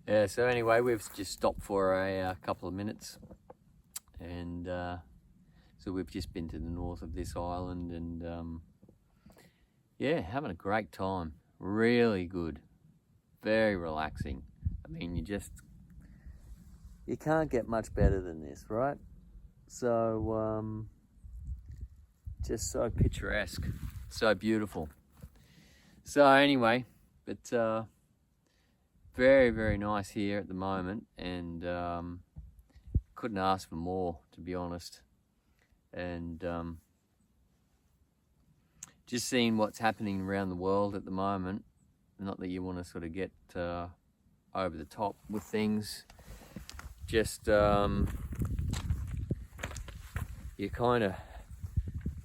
Yeah, so anyway, we've just stopped for a couple of minutes, and so we've just been to the north of this island, and yeah, having a great time. Really good, very relaxing. I mean, you can't get much better than this, right? So just so picturesque, so beautiful. So anyway, but very, very nice here at the moment, and couldn't ask for more, to be honest. And just seeing what's happening around the world at the moment, not that you want to sort of get over the top with things, just you kind of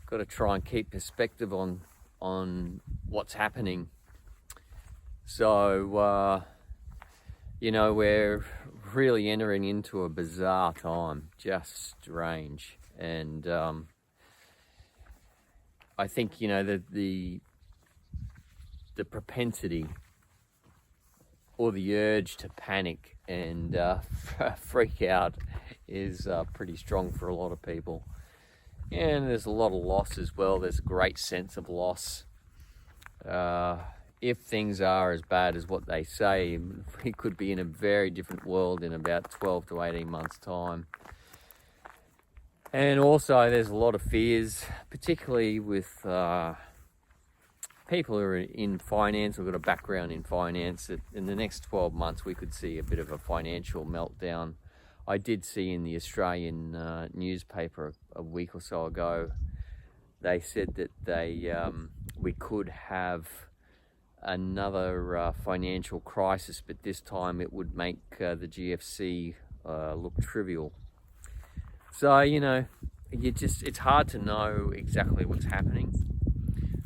got to try and keep perspective on what's happening. So we're really entering into a bizarre time, just strange. And I think the propensity or the urge to panic and freak out is pretty strong for a lot of people. And there's a lot of loss as well. There's a great sense of loss. If things are as bad as what they say, we could be in a very different world in about 12 to 18 months' time. And also there's a lot of fears, particularly with people who are in finance or got a background in finance, that in the next 12 months we could see a bit of a financial meltdown. I did see in the Australian newspaper a week or so ago, they said that we could have another financial crisis, but this time it would make the GFC look trivial. So it's hard to know exactly what's happening,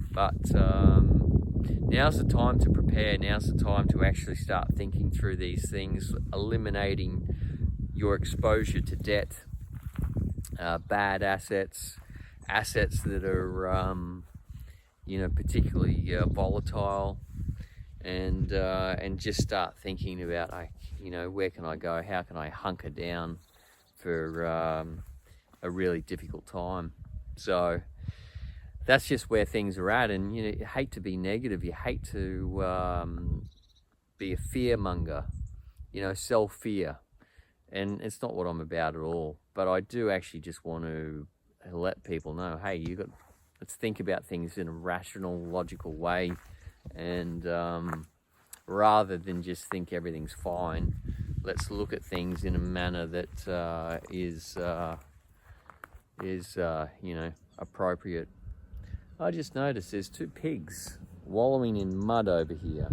but now's the time to prepare. Now's the time to actually start thinking through these things, eliminating your exposure to debt, bad assets that are particularly volatile, and just start thinking about where can I go, how can I hunker down for a really difficult time. So that's just where things are at. And you hate to be negative, you hate to be a fear monger, self-fear, and it's not what I'm about at all. But I do actually just want to let people know, hey, let's think about things in a rational, logical way, and rather than just think everything's fine, let's look at things in a manner that is appropriate. I just noticed there's two pigs wallowing in mud over here,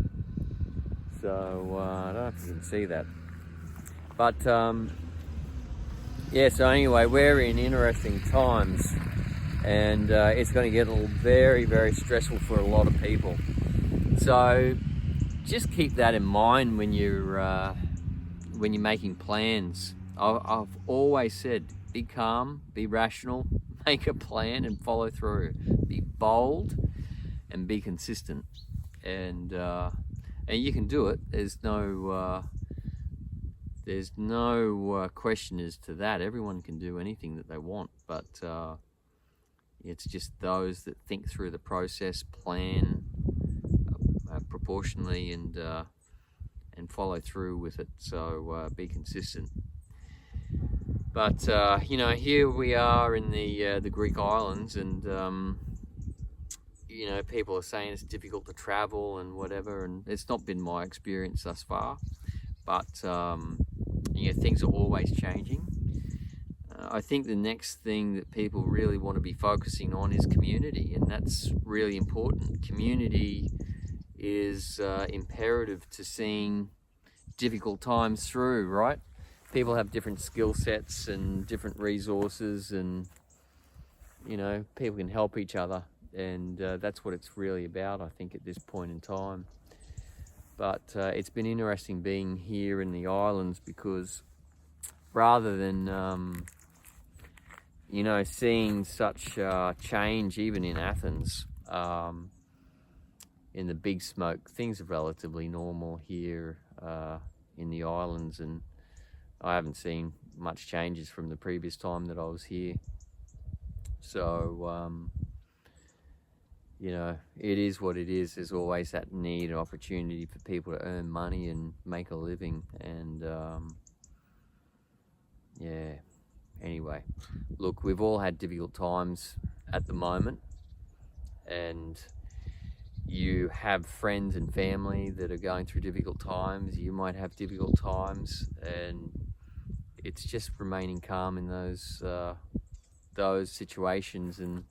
so I don't know if you can see that, but yeah, so anyway, we're in interesting times, and it's going to get very, very stressful for a lot of people. So just keep that in mind when you're making plans. I've always said, be calm, be rational, make a plan and follow through. Be bold and be consistent, and you can do it. There's no question as to that. Everyone can do anything that they want, but it's just those that think through the process, plan proportionally, and follow through with it. So be consistent. But here we are in the Greek islands, and people are saying it's difficult to travel and whatever, and it's not been my experience thus far. But things are always changing. I think the next thing that people really want to be focusing on is community, and that's really important. Community is imperative to seeing difficult times through, right? People have different skill sets and different resources, and people can help each other, and that's what it's really about, I think, at this point in time. But it's been interesting being here in the islands, because rather than seeing such change even in Athens, in the big smoke, things are relatively normal here. in the islands, and I haven't seen much changes from the previous time that I was here. So you know, it is what it is. There's always that need and opportunity for people to earn money and make a living. And yeah, anyway, look, we've all had difficult times at the moment, and you have friends and family that are going through difficult times. You might have difficult times, and it's just remaining calm in those situations, and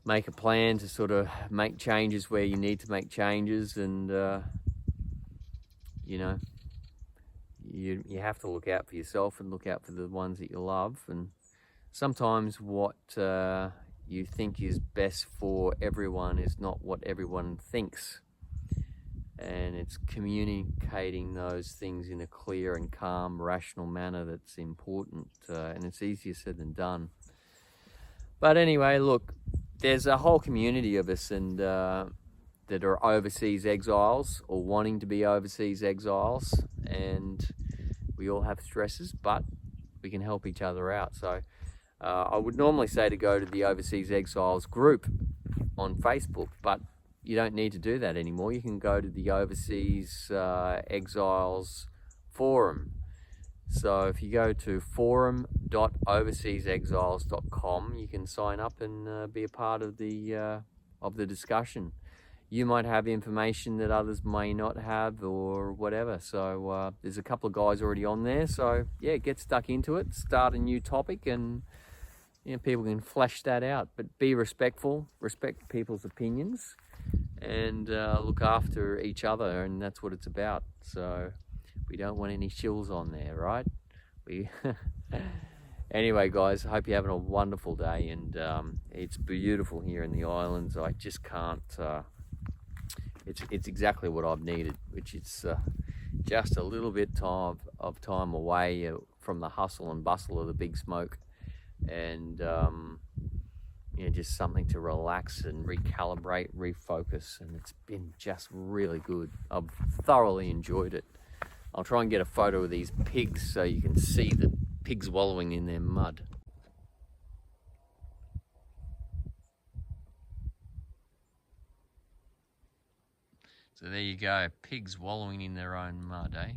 make a plan to sort of make changes where you need to make changes. And you know, you have to look out for yourself and look out for the ones that you love. And sometimes what you think is best for everyone is not what everyone thinks, and it's communicating those things in a clear and calm, rational manner that's important, and it's easier said than done. But anyway, look, there's a whole community of us, and that are overseas exiles or wanting to be overseas exiles, and we all have stresses, but we can help each other out. So I would normally say to go to the Overseas Exiles group on Facebook, but you don't need to do that anymore. You can go to the Overseas Exiles forum. So if you go to forum.overseasexiles.com, you can sign up and be a part of the discussion. You might have information that others may not have, or whatever. So there's a couple of guys already on there. So yeah, get stuck into it, start a new topic, and you know, people can flesh that out. But be respectful, respect people's opinions, and look after each other, and that's what it's about. So we don't want any shills on there, right? Anyway, guys, I hope you're having a wonderful day, and it's beautiful here in the islands. I just can't. It's exactly what I've needed, which is just a little bit of time away from the hustle and bustle of the big smoke, and you know, just something to relax and recalibrate, refocus, and it's been just really good. I've thoroughly enjoyed it. I'll try and get a photo of these pigs so you can see the pigs wallowing in their mud. So there you go, pigs wallowing in their own mud, eh?